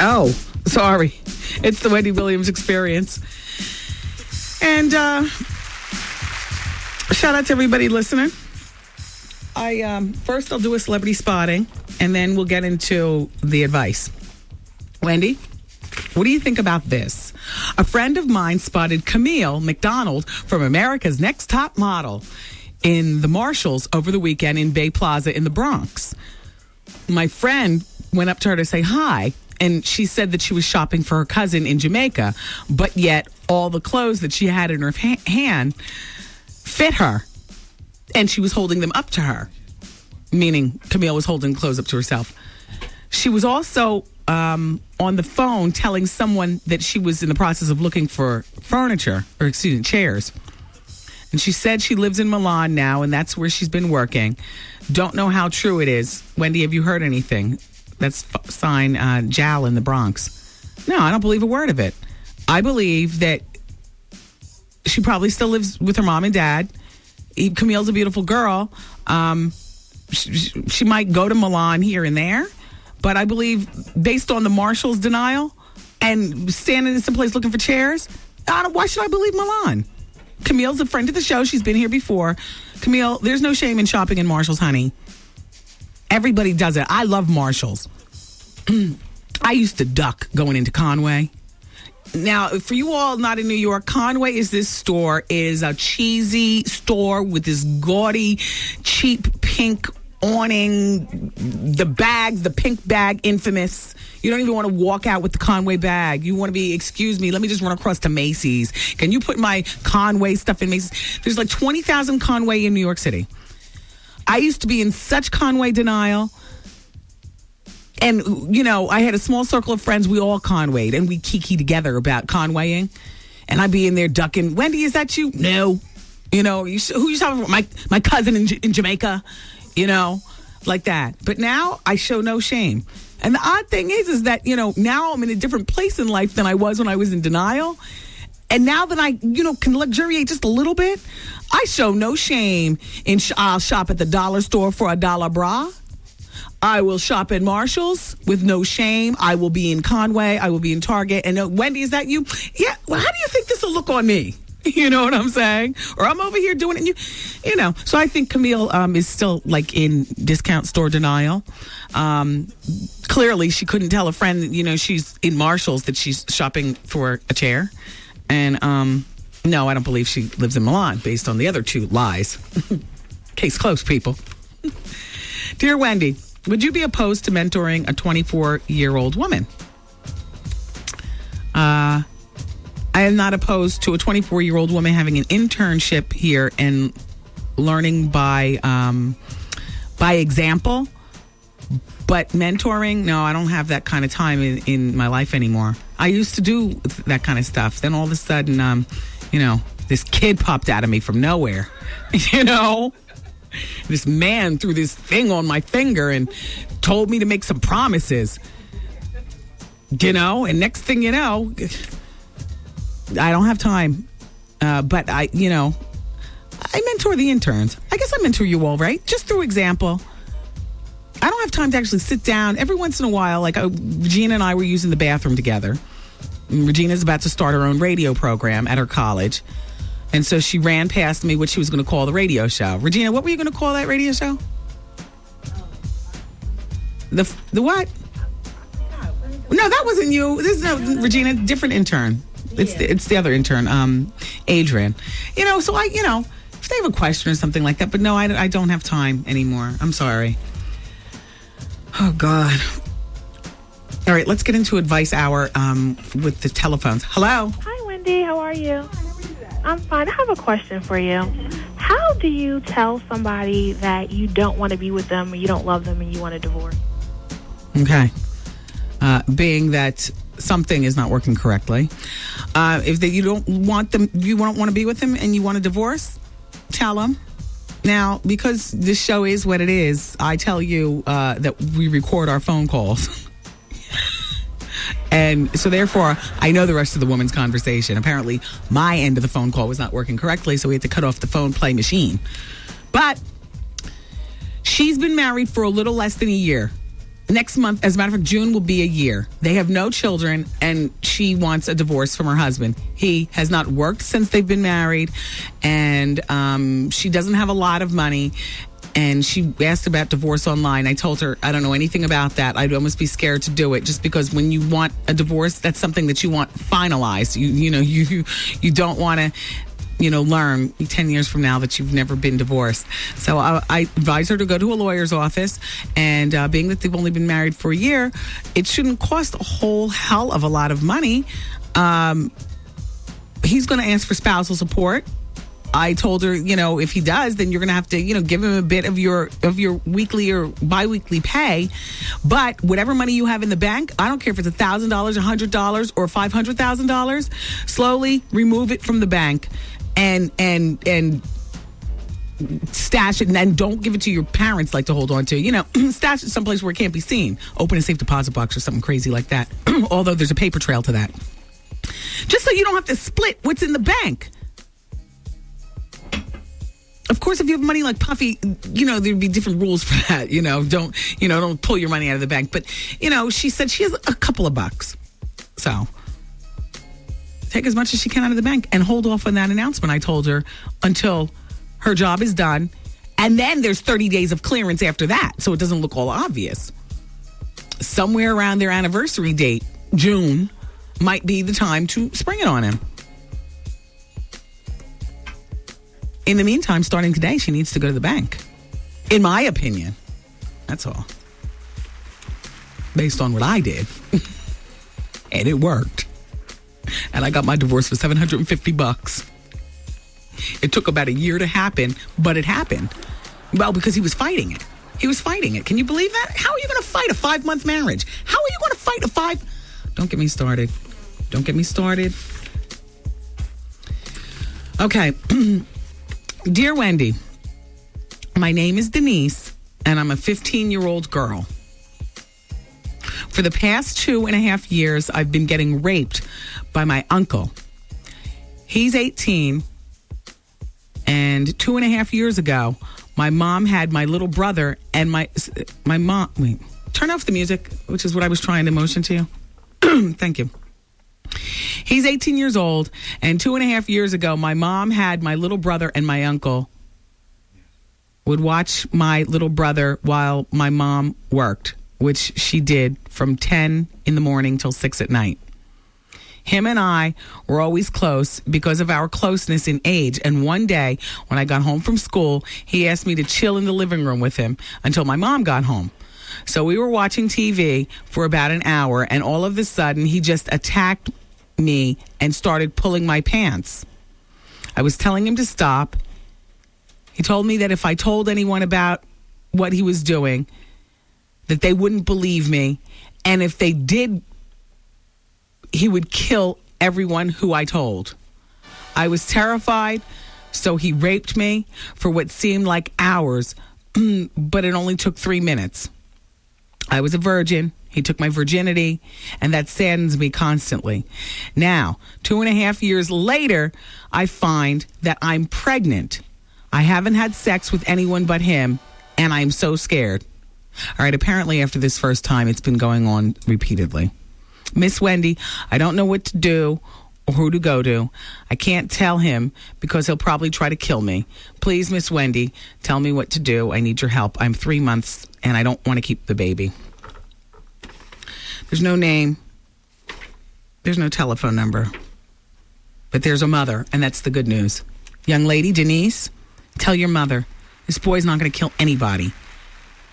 Oh, sorry. It's the Wendy Williams experience. And shout out to everybody listening. First I'll do a celebrity spotting, and then we'll get into the advice. Wendy, what do you think about this? A friend of mine spotted Camille McDonald from America's Next Top Model in the Marshalls over the weekend in Bay Plaza in the Bronx. My friend went up to her to say hi, and she said that she was shopping for her cousin in Jamaica, but yet all the clothes that she had in her hand fit her, and she was holding them up to her, meaning Camille was holding clothes up to herself. She was also on the phone telling someone that she was in the process of looking for chairs. And she said she lives in Milan now, and that's where she's been working. Don't know how true it is. Wendy, have you heard anything? That's sign Jal in the Bronx. No, I don't believe a word of it. I believe that she probably still lives with her mom and dad. Camille's a beautiful girl. She might go to Milan here and there, but I believe based on the Marshalls denial and standing in some place looking for chairs, why should I believe Milan? Camille's a friend of the show. She's been here before. Camille, there's no shame in shopping in Marshalls, honey. Everybody does it. I love Marshalls. I used to duck going into Conway. Now, for you all not in New York, Conway is a cheesy store with this gaudy, cheap pink awning, the pink bag, infamous. You don't even want to walk out with the Conway bag. You want to be, excuse me, let me just run across to Macy's. Can you put my Conway stuff in Macy's? There's like 20,000 Conway in New York City. I used to be in such Conway denial. And, I had a small circle of friends. We all Conwayed, and we kiki together about Conwaying. And I'd be in there ducking. Wendy, is that you? No. Who you talking about? My cousin in Jamaica, like that. But now I show no shame. And the odd thing is that, now I'm in a different place in life than I was when I was in denial. And now that I, can luxuriate just a little bit, I show no shame in I'll shop at the dollar store for a dollar bra. I will shop at Marshalls with no shame. I will be in Conway. I will be in Target. And Wendy, is that you? Yeah. Well, how do you think this will look on me? You know what I'm saying? Or I'm over here doing it. And So I think Camille is still like in discount store denial. Clearly, she couldn't tell a friend, she's in Marshalls that she's shopping for a chair. And no, I don't believe she lives in Milan based on the other two lies. Case closed, people. Dear Wendy, would you be opposed to mentoring a 24-year-old woman? I am not opposed to a 24-year-old woman having an internship here and learning by example. But mentoring, no, I don't have that kind of time in my life anymore. I used to do that kind of stuff. Then all of a sudden, this kid popped out of me from nowhere. This man threw this thing on my finger and told me to make some promises. And next thing you know, I don't have time. But I mentor the interns. I guess I mentor you all, right? Just through example. I don't have time to actually sit down. Every once in a while, like Regina and I were using the bathroom together. And Regina's about to start her own radio program at her college. And so she ran past me what she was going to call the radio show. Regina, what were you going to call that radio show? The what? No, that wasn't you. This is Regina, different intern. It's the other intern, Adrian. So I, if they have a question or something like that. But no, I don't have time anymore. I'm sorry. Oh, God. All right, let's get into Advice Hour with the telephones. Hello. Hi, Wendy. How are you? I'm fine. I have a question for you. How do you tell somebody that you don't want to be with them, or you don't love them, and you want a divorce? Okay. Being that something is not working correctly. If you don't want them, you don't want to be with them, and you want a divorce, tell them. Now, because this show is what it is, I tell you that we record our phone calls. And so therefore, I know the rest of the woman's conversation. Apparently, my end of the phone call was not working correctly, so we had to cut off the phone play machine. But she's been married for a little less than a year. Next month, as a matter of fact, June will be a year. They have no children, and she wants a divorce from her husband. He has not worked since they've been married, and she doesn't have a lot of money. And she asked about divorce online. I told her, I don't know anything about that. I'd almost be scared to do it, just because when you want a divorce, that's something that you want finalized. You don't want to, learn 10 years from now that you've never been divorced. So I advise her to go to a lawyer's office. And being that they've only been married for a year, it shouldn't cost a whole hell of a lot of money. He's going to ask for spousal support. I told her, if he does, then you're going to have to, give him a bit of your weekly or biweekly pay. But whatever money you have in the bank, I don't care if it's $1,000, $100, or $500,000, slowly remove it from the bank and stash it, and then don't give it to your parents like to hold on to. Stash it someplace where it can't be seen. Open a safe deposit box or something crazy like that. Although there's a paper trail to that. Just so you don't have to split what's in the bank. Of course, if you have money like Puffy, there'd be different rules for that. Don't pull your money out of the bank. But, she said she has a couple of bucks. So take as much as she can out of the bank and hold off on that announcement, I told her, until her job is done. And then there's 30 days of clearance after that, so it doesn't look all obvious. Somewhere around their anniversary date, June, might be the time to spring it on him. In the meantime, starting today, she needs to go to the bank. In my opinion. That's all. Based on what I did. And it worked. And I got my divorce for $750. It took about a year to happen, but it happened. Well, because he was fighting it. He was fighting it. Can you believe that? How are you going to fight a 5-month marriage? How are you going to fight a 5... Don't get me started. Don't get me started. Okay. Dear Wendy, my name is Denise, and I'm a 15-year-old girl. For the past 2.5 years, I've been getting raped by my uncle. He's 18, and 2.5 years ago, my mom had my little brother and my mom... Wait, turn off the music, which is what I was trying to motion to you. Thank you. He's 18 years old, and 2.5 years ago, my mom had my little brother and my uncle would watch my little brother while my mom worked, which she did from 10 in the morning till 6 at night. Him and I were always close because of our closeness in age, and one day, when I got home from school, he asked me to chill in the living room with him until my mom got home. So we were watching TV for about an hour, and all of a sudden, he just attacked me and started pulling my pants. I was telling him to stop. He told me that if I told anyone about what he was doing, that they wouldn't believe me, and if they did, he would kill everyone who I told. I was terrified, so he raped me for what seemed like hours, but it only took 3 minutes. I was a virgin. He took my virginity, and that saddens me constantly. Now, 2.5 years later, I find that I'm pregnant. I haven't had sex with anyone but him, and I'm so scared. All right, apparently after this first time, it's been going on repeatedly. Miss Wendy, I don't know what to do or who to go to. I can't tell him because he'll probably try to kill me. Please, Miss Wendy, tell me what to do. I need your help. I'm 3 months, and I don't want to keep the baby. There's no name. There's no telephone number. But there's a mother, and that's the good news. Young lady, Denise, tell your mother, this boy's not going to kill anybody.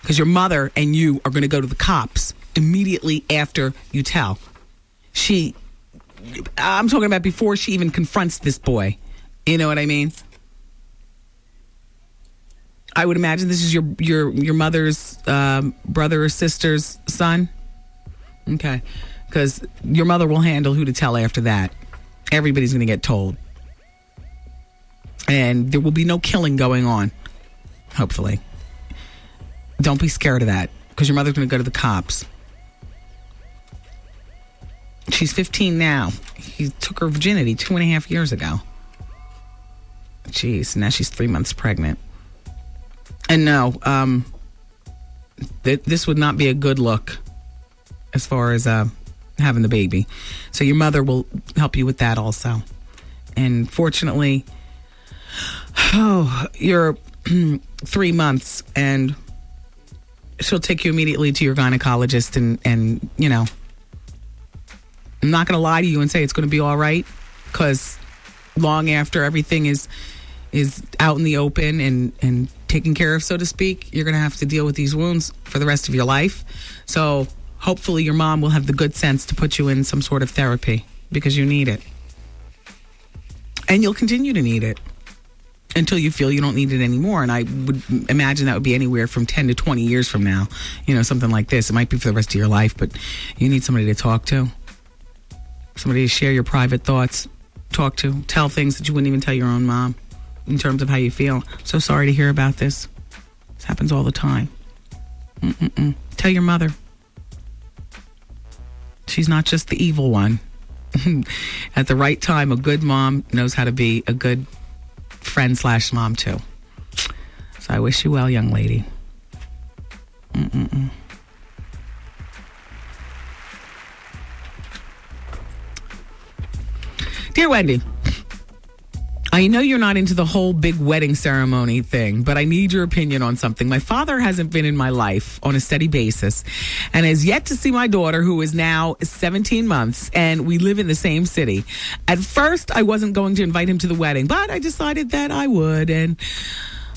Because your mother and you are going to go to the cops immediately after you tell. I'm talking about before she even confronts this boy. You know what I mean? I would imagine this is your mother's brother or sister's son. Okay. Because your mother will handle who to tell after that. Everybody's going to get told. And there will be no killing going on. Hopefully. Don't be scared of that. Because your mother's going to go to the cops. She's 15 now. He took her virginity 2.5 years ago. Jeez, now she's 3 months pregnant. And no, this would not be a good look as far as having the baby. So your mother will help you with that also. And fortunately, you're 3 months, and she'll take you immediately to your gynecologist. And you know, I'm not going to lie to you and say it's going to be all right, because long after everything is out in the open and taken care of, so to speak, you're going to have to deal with these wounds for the rest of your life. So hopefully your mom will have the good sense to put you in some sort of therapy, because you need it. And you'll continue to need it until you feel you don't need it anymore. And I would imagine that would be anywhere from 10 to 20 years from now. You know, something like this. It might be for the rest of your life, but you need somebody to talk to. Somebody to share your private thoughts, talk to, tell things that you wouldn't even tell your own mom in terms of how you feel. So sorry to hear about this. This happens all the time. Tell your mother. She's not just the evil one. At the right time, a good mom knows how to be a good friend/mom too. So I wish you well, young lady. Dear Wendy, I know you're not into the whole big wedding ceremony thing, but I need your opinion on something. My father hasn't been in my life on a steady basis and has yet to see my daughter, who is now 17 months, and we live in the same city. At first, I wasn't going to invite him to the wedding, but I decided that I would, and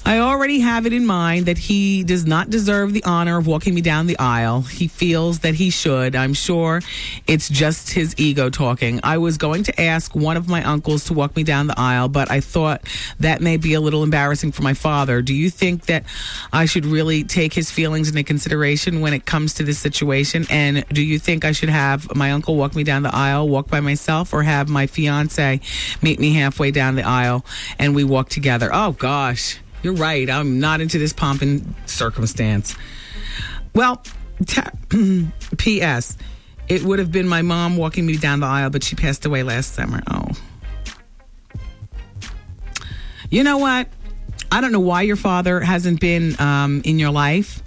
I already have it in mind that he does not deserve the honor of walking me down the aisle. He feels that he should. I'm sure it's just his ego talking. I was going to ask one of my uncles to walk me down the aisle, but I thought that may be a little embarrassing for my father. Do you think that I should really take his feelings into consideration when it comes to this situation? And do you think I should have my uncle walk me down the aisle, walk by myself, or have my fiance meet me halfway down the aisle and we walk together? Oh, gosh. You're right. I'm not into this pomp and circumstance. Well, P.S. It would have been my mom walking me down the aisle, but she passed away last summer. Oh. You know what? I don't know why your father hasn't been in your life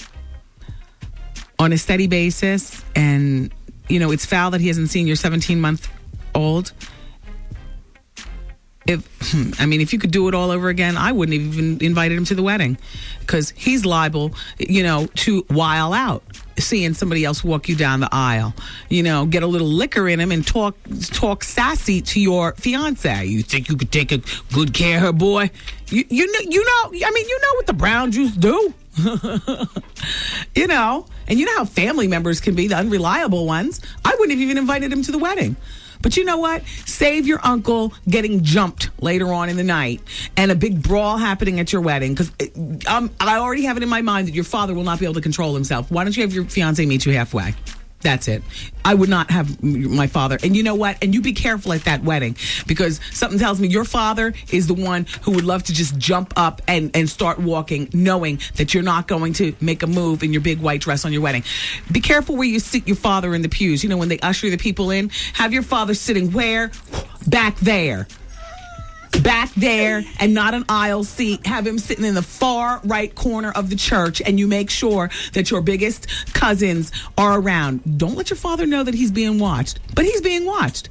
on a steady basis. And, you know, it's foul that he hasn't seen your 17-month-old. If you could do it all over again, I wouldn't have even invited him to the wedding, because he's liable, to while out seeing somebody else walk you down the aisle. Get a little liquor in him and talk sassy to your fiance. You think you could take a good care of her, boy? You know what the brown juice do. And you know how family members can be, the unreliable ones. I wouldn't have even invited him to the wedding. But you know what? Save your uncle getting jumped later on in the night and a big brawl happening at your wedding, because I already have it in my mind that your father will not be able to control himself. Why don't you have your fiance meet you halfway? That's it. I would not have my father. And you know what? And you be careful at that wedding, because something tells me your father is the one who would love to just jump up and start walking, knowing that you're not going to make a move in your big white dress on your wedding. Be careful where you sit your father in the pews. When they usher the people in, have your father sitting where? Back there. Back there, and not an aisle seat. Have him sitting in the far right corner of the church, and you make sure that your biggest cousins are around. Don't let your father know that he's being watched, but he's being watched,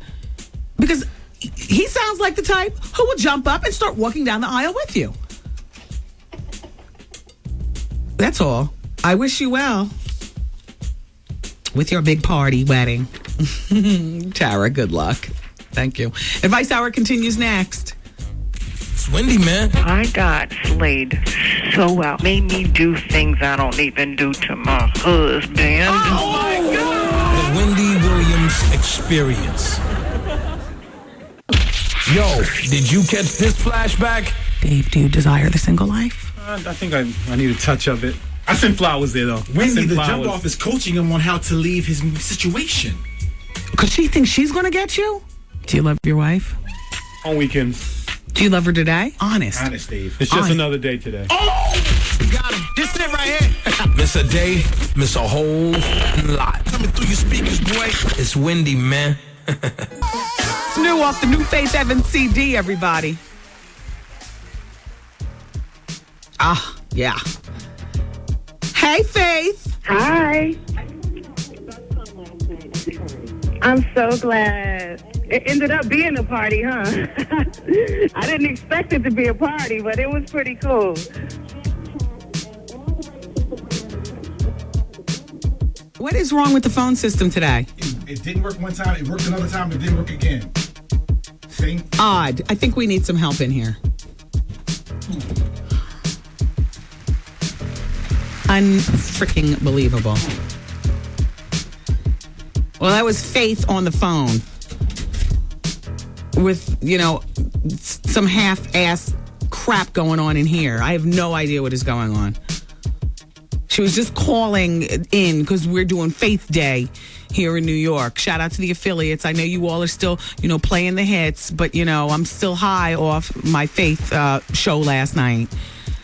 because he sounds like the type who will jump up and start walking down the aisle with you. That's all. I wish you well with your big party wedding. Tara, good luck. Thank you. Advice Hour continues next. Wendy, man. I got slayed so well. Made me do things I don't even do to my husband. Oh, my God! The Wendy Williams Experience. Yo, did you catch this flashback? Dave, do you desire the single life? I think I need a touch of it. I sent flowers there, though. Wendy, the jump off is coaching him on how to leave his situation. Because she thinks she's going to get you? Do you love your wife? On weekends. Do you love her today? Honest, Dave. It's just another day today. Oh! Got him. This is it right here. Miss a day, miss a whole lot. Coming through your speakers, boy. It's Wendy, man. It's new off the new Faith Evans CD, everybody. Yeah. Hey, Faith. Hi. I'm so glad. It ended up being a party, huh? I didn't expect it to be a party, but it was pretty cool. What is wrong with the phone system today? It didn't work one time. It worked another time. It didn't work again. Same. Odd. I think we need some help in here. Unfreaking believable. Well, that was Faith on the phone with, some half-ass crap going on in here. I have no idea what is going on. She was just calling in because we're doing Faith Day here in New York. Shout out to the affiliates. I know you all are still, playing the hits, but, I'm still high off my Faith show last night.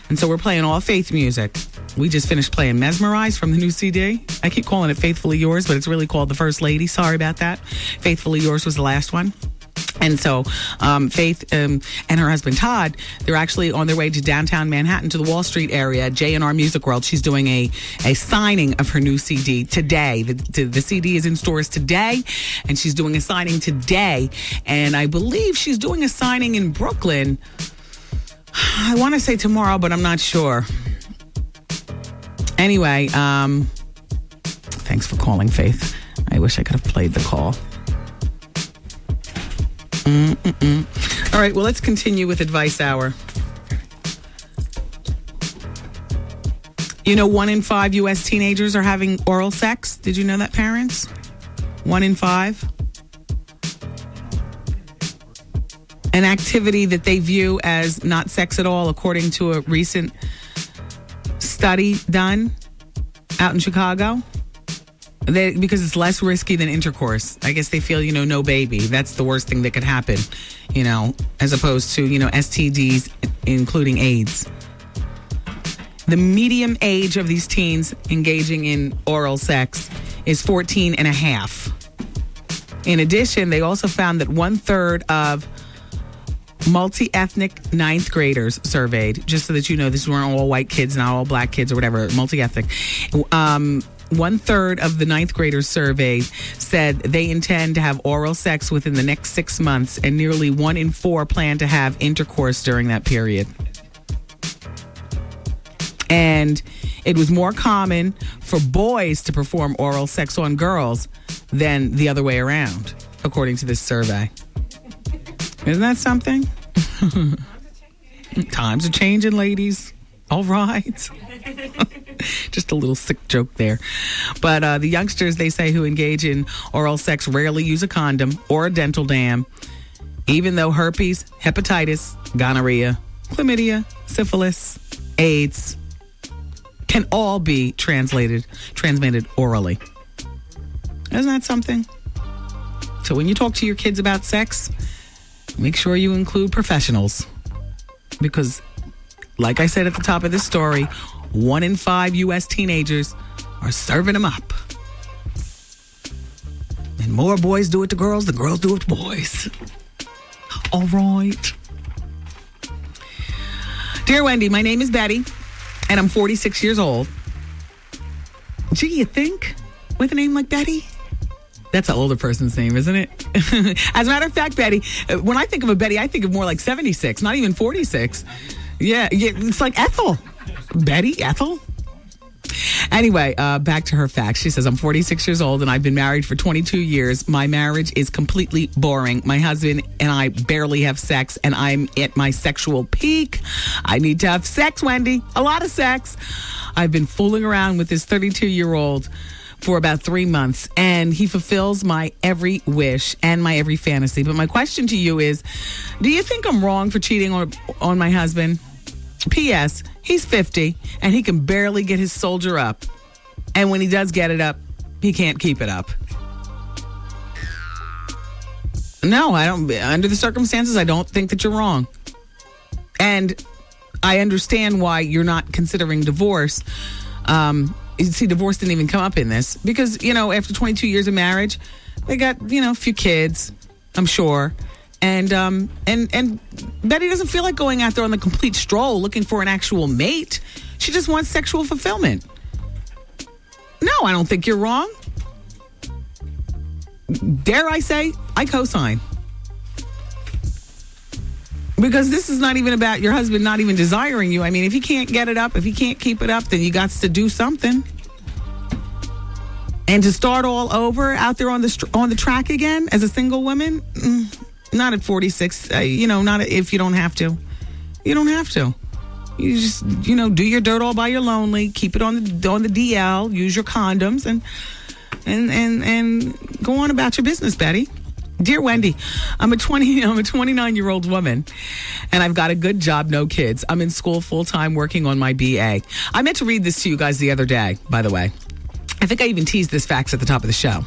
And so we're playing all Faith music. We just finished playing Mesmerized from the new CD. I keep calling it Faithfully Yours, but it's really called The First Lady. Sorry about that. Faithfully Yours was the last one. And so Faith and her husband Todd, they're actually on their way to downtown Manhattan to the Wall Street area, J&R Music World. She's doing a signing of her new CD today. The CD is in stores today, and she's doing a signing today. And I believe she's doing a signing in Brooklyn. I want to say tomorrow, but I'm not sure. Anyway, thanks for calling, Faith. I wish I could have played the call. All right, well, let's continue with Advice Hour. 1 in 5 U.S. teenagers are having oral sex. Did you know that, parents? 1 in 5. An activity that they view as not sex at all, according to a recent study done out in Chicago. Because it's less risky than intercourse. I guess they feel, no baby. That's the worst thing that could happen, as opposed to, STDs, including AIDS. The median age of these teens engaging in oral sex is 14 and a half. In addition, they also found that 1/3 of multi-ethnic ninth graders surveyed, just so that this weren't all white kids, not all black kids or whatever, multi-ethnic. 1/3 of the ninth graders surveyed said they intend to have oral sex within the next 6 months, and nearly 1 in 4 plan to have intercourse during that period. And it was more common for boys to perform oral sex on girls than the other way around, according to this survey. Isn't that something? Times are changing, ladies. All right. Just a little sick joke there. But the youngsters, they say, who engage in oral sex rarely use a condom or a dental dam, even though herpes, hepatitis, gonorrhea, chlamydia, syphilis, AIDS can all be transmitted orally. Isn't that something? So when you talk to your kids about sex, make sure you include professionals. Because, like I said at the top of this story, 1 in 5 U.S. teenagers are serving them up. And more boys do it to girls than girls do it to boys. All right. Dear Wendy, my name is Betty, and I'm 46 years old. Gee, you think? With a name like Betty? That's an older person's name, isn't it? As a matter of fact, Betty, when I think of a Betty, I think of more like 76, not even 46. Yeah, it's like Ethel. Betty, Ethel. Anyway, back to her facts. She says, I'm 46 years old and I've been married for 22 years. My marriage is completely boring. My husband and I barely have sex, and I'm at my sexual peak. I need to have sex, Wendy. A lot of sex. I've been fooling around with this 32-year-old for about 3 months, and he fulfills my every wish and my every fantasy. But my question to you is, do you think I'm wrong for cheating on my husband? P.S. He's 50, and he can barely get his soldier up. And when he does get it up, he can't keep it up. No, I don't. Under the circumstances, I don't think that you're wrong. And I understand why you're not considering divorce. See, divorce didn't even come up in this because, after 22 years of marriage, they got, a few kids, I'm sure. And Betty doesn't feel like going out there on the complete stroll looking for an actual mate. She just wants sexual fulfillment. No, I don't think you're wrong. Dare I say, I co-sign. Because this is not even about your husband not even desiring you. I mean, if he can't get it up, if he can't keep it up, then you got to do something. And to start all over out there on the track again as a single woman, not at 46. Not if you don't have to. You don't have to. You just do your dirt all by your lonely. Keep it on the DL. Use your condoms and go on about your business, Betty. Dear Wendy, I'm a 29-year-old woman, and I've got a good job, no kids. I'm in school full-time working on my BA. I meant to read this to you guys the other day, by the way. I think I even teased this fact at the top of the show.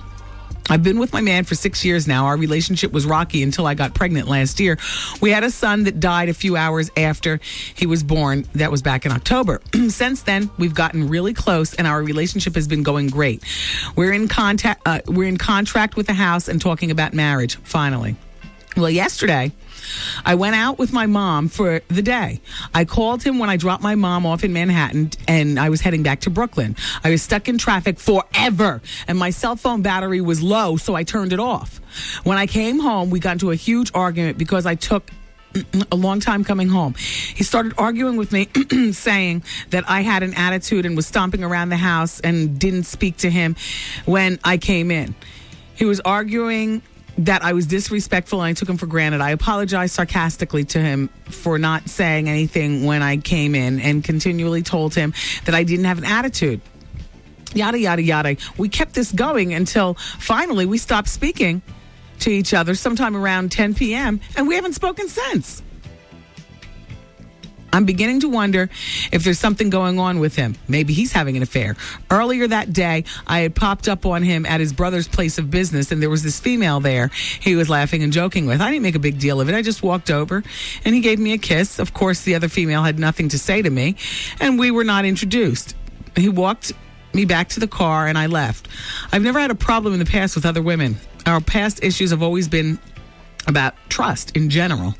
I've been with my man for 6 years now. Our relationship was rocky until I got pregnant last year. We had a son that died a few hours after he was born. That was back in October. Since then, we've gotten really close, and our relationship has been going great. We're in contract with the house and talking about marriage, finally. Well, yesterday, I went out with my mom for the day. I called him when I dropped my mom off in Manhattan, and I was heading back to Brooklyn. I was stuck in traffic forever, and my cell phone battery was low, so I turned it off. When I came home, we got into a huge argument because I took a long time coming home. He started arguing with me, saying that I had an attitude and was stomping around the house and didn't speak to him when I came in. He was arguing that I was disrespectful and I took him for granted. I apologized sarcastically to him for not saying anything when I came in and continually told him that I didn't have an attitude. Yada, yada, yada. We kept this going until finally we stopped speaking to each other sometime around 10 p.m. and we haven't spoken since. I'm beginning to wonder if there's something going on with him. Maybe he's having an affair. Earlier that day, I had popped up on him at his brother's place of business, and there was this female there he was laughing and joking with. I didn't make a big deal of it. I just walked over, and he gave me a kiss. Of course, the other female had nothing to say to me, and we were not introduced. He walked me back to the car, and I left. I've never had a problem in the past with other women. Our past issues have always been about trust in general.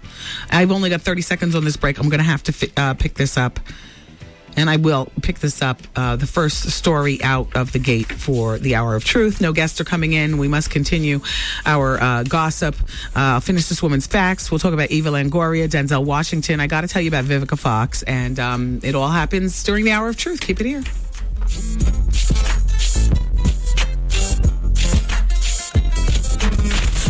I've only got 30 seconds on this break. I'm going to have to pick this up. And I will pick this up, the first story out of the gate for the Hour of Truth. No guests are coming in. We must continue our gossip. I'll finish this woman's facts. We'll talk about Eva Longoria, Denzel Washington. I got to tell you about Vivica Fox. And it all happens during the Hour of Truth. Keep it here.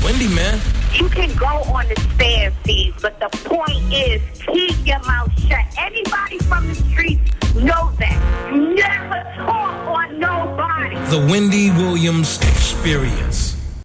Wendy, man. You can go on the stand fees, but the point is keep your mouth shut. Anybody from the streets knows that. You never talk on nobody. The Wendy Williams Experience.